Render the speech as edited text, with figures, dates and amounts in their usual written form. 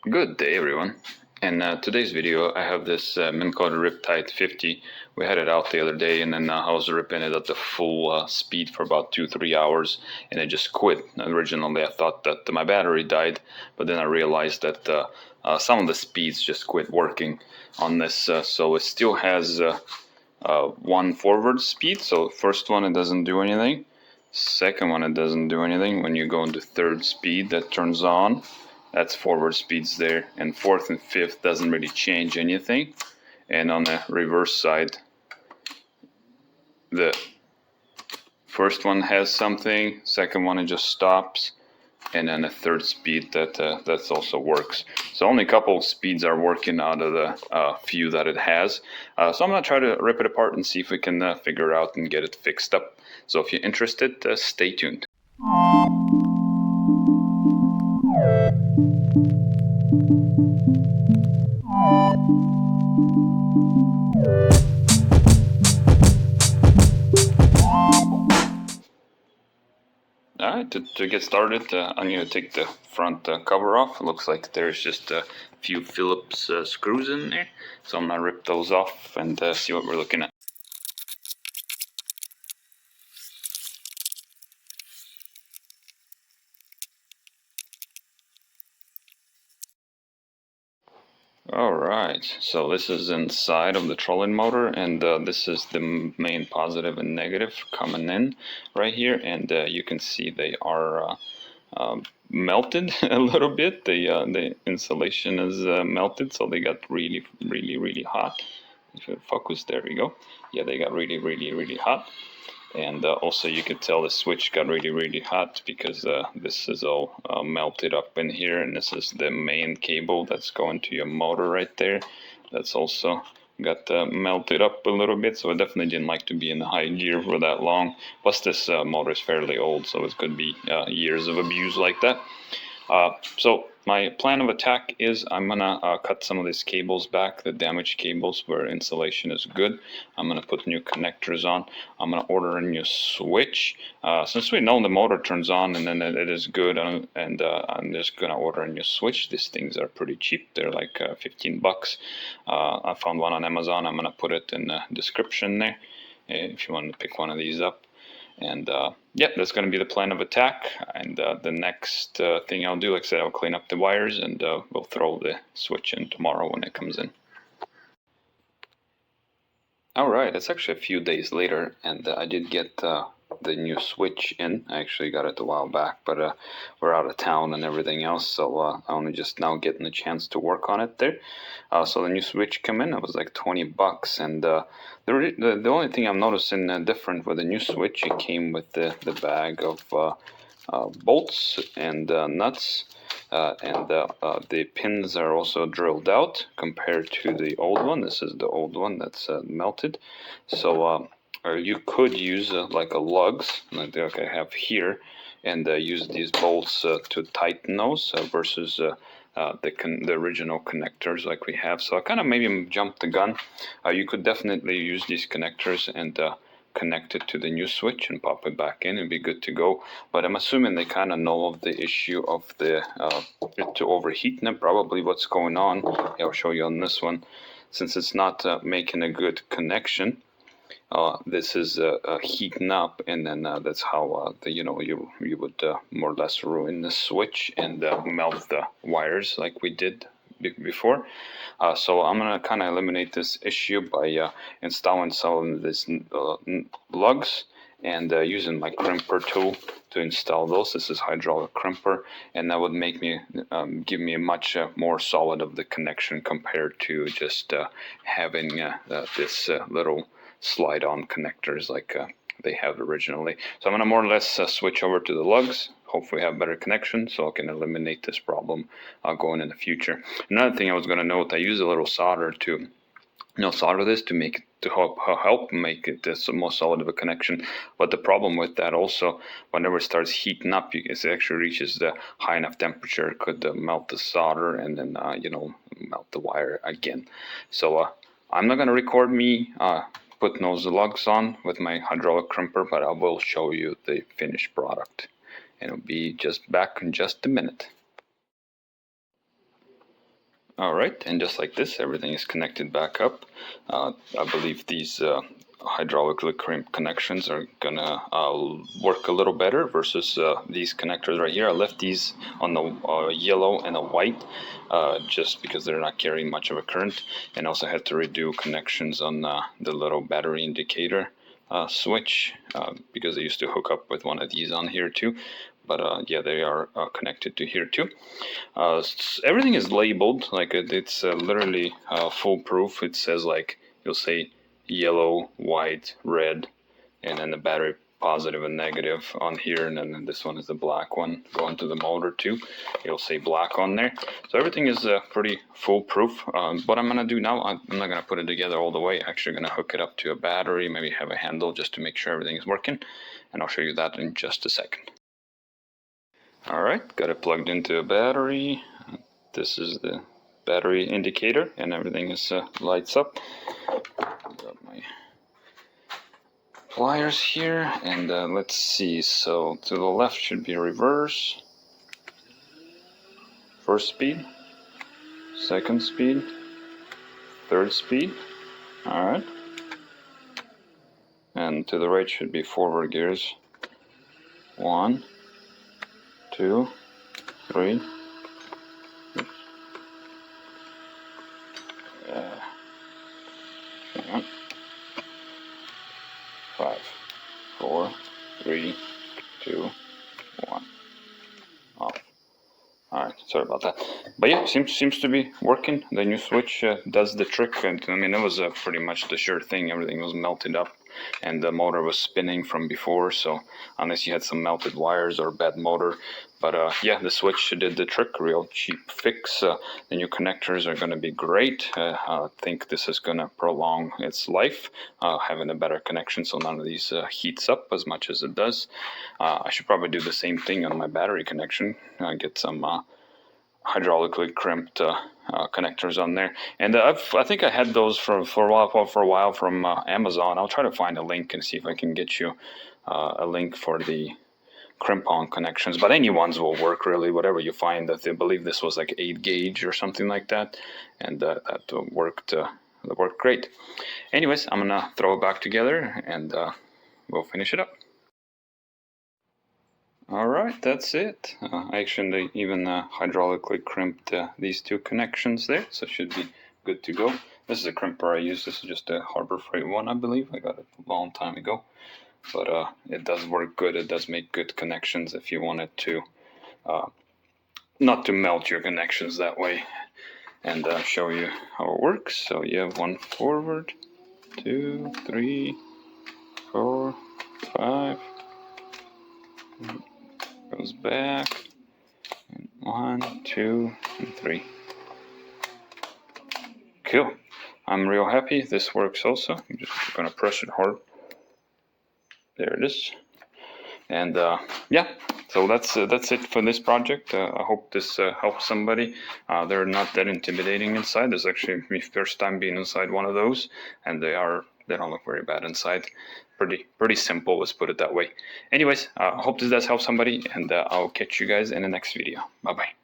Good day, everyone. In today's video, I have this Minn Kota Riptide 50. We had it out the other day, and then I was ripping it at the full speed for about 2-3 hours, and it just quit. Originally, I thought that my battery died, but then I realized that some of the speeds just quit working on this. So it still has one forward speed. So first one, it doesn't do anything. Second one, it doesn't do anything. When you go into third speed, that turns on. That's forward speeds there. And fourth and fifth doesn't really change anything. And on the reverse side, the first one has something, second one it just stops, and then a third speed that also works. So only a couple of speeds are working out of the few that it has. So I'm gonna try to rip it apart and see if we can figure out and get it fixed up. So if you're interested, stay tuned. Alright, to get started, I'm going to take the front cover off. It looks like there's just a few Phillips screws in there. So I'm going to rip those off and see what we're looking at. Alright, so this is inside of the trolling motor, and this is the main positive and negative coming in right here, and you can see they are melted a little bit. The insulation is melted, so they got really hot. If it focus, there we go. Yeah, they got really hot. And also you could tell the switch got really hot because this is all melted up in here, and this is the main cable that's going to your motor right there. That's also got melted up a little bit, so I definitely didn't like to be in the high gear for that long. Plus this motor is fairly old, so it could be years of abuse like that. So my plan of attack is I'm gonna cut some of these cables back, the damaged cables where insulation is good. I'm gonna put new connectors on. I'm gonna order a new switch. Since we know the motor turns on and then it is good, and I'm just gonna order a new switch. These things are pretty cheap. They're like 15 bucks. I found one on Amazon. I'm gonna put it in the description there if you want to pick one of these up. And yeah, that's going to be the plan of attack. And the next thing I'll do, like I said, I'll clean up the wires, and we'll throw the switch in tomorrow when it comes in. All right, it's actually a few days later, and I did get the new switch in. I actually got it a while back, but we're out of town and everything else, so I only just now getting the chance to work on it there. So the new switch came in. It was like 20 bucks, and the only thing I'm noticing different with the new switch, it came with the bag of bolts and nuts. And the pins are also drilled out compared to the old one. This is the old one that's melted. So you could use like a lugs, like I have here, and use these bolts to tighten those versus the original connectors like we have. So I kind of maybe jumped the gun. You could definitely use these connectors and connect it to the new switch and pop it back in and be good to go. But I'm assuming they kind of know of the issue of the it to overheat, and probably what's going on. I'll show you on this one. Since it's not making a good connection, this is heating up, and then that's how you would more or less ruin the switch and melt the wires like we did before. So I'm gonna kind of eliminate this issue by installing some of these lugs and using my crimper tool to install those. This is hydraulic crimper, and that would make me give me a much more solid of the connection compared to just having this little slide-on connectors like they have originally. So I'm going to more or less switch over to the lugs, hopefully have better connection so I can eliminate this problem going in the future. Another thing I was going to note, I use a little solder to solder this to make it to help make it this more solid of a connection. But the problem with that also, whenever it starts heating up, it actually reaches the high enough temperature, it could melt the solder and then melt the wire again. So I'm not going to record me putting those lugs on with my hydraulic crimper, but I will show you the finished product, and it'll be just back in just a minute. All right, and just like this, everything is connected back up. I believe these hydraulically crimped connections are gonna work a little better versus these connectors right here. I left these on the yellow and a white just because they're not carrying much of a current, and also had to redo connections on the little battery indicator switch because they used to hook up with one of these on here too. But yeah, they are connected to here too. Everything is labeled, like it's literally foolproof. It says, like, you'll say yellow, white, red, and then the battery positive and negative on here, and then this one is the black one going to the motor too. It'll say black on there. So everything is pretty foolproof. What I'm gonna do now, I'm not gonna put it together all the way. Actually gonna hook it up to a battery, maybe have a handle just to make sure everything is working, and I'll show you that in just a second. Alright, got it plugged into a battery. This is the battery indicator, and everything is lights up. Got my pliers here, and let's see. So to the left should be reverse, first speed, second speed, third speed. Alright. And to the right should be forward gears. 1, 2, 3. 5, 4, 3, 2, 1. Off. Alright, sorry about that. But yeah, seems to be working. The new switch does the trick. And I mean, it was pretty much the sure thing. Everything was melted up, and the motor was spinning from before. So unless you had some melted wires or bad motor. But yeah, the switch did the trick. Real cheap fix. The new connectors are going to be great. I think this is going to prolong its life, having a better connection so none of these heats up as much as it does. I should probably do the same thing on my battery connection. Get some hydraulically crimped connectors on there, and I think I had those for a while from Amazon. I'll try to find a link and see if I can get you a link for the crimp-on connections, but any ones will work really, whatever you find. That they believe this was like 8 gauge or something like that, and that worked great. Anyways, I'm gonna throw it back together, and we'll finish it up. Alright, that's it. I actually even hydraulically crimped these 2 connections there, so it should be good to go. This is a crimper I use. This is just a Harbor Freight one, I believe. I got it a long time ago. But it does work good. It does make good connections if you want it to not to melt your connections that way. And show you how it works. So you have 1 forward, 2, 3, 4, 5. Goes back, and 1, 2, and 3. Cool. I'm real happy. This works also. I'm just gonna press it hard. There it is. And yeah, so that's it for this project. I hope this helps somebody. They're not that intimidating inside. This is actually my first time being inside one of those, and they don't look very bad inside. Pretty simple, let's put it that way. Anyways, I hope this does help somebody, and I'll catch you guys in the next video. Bye bye.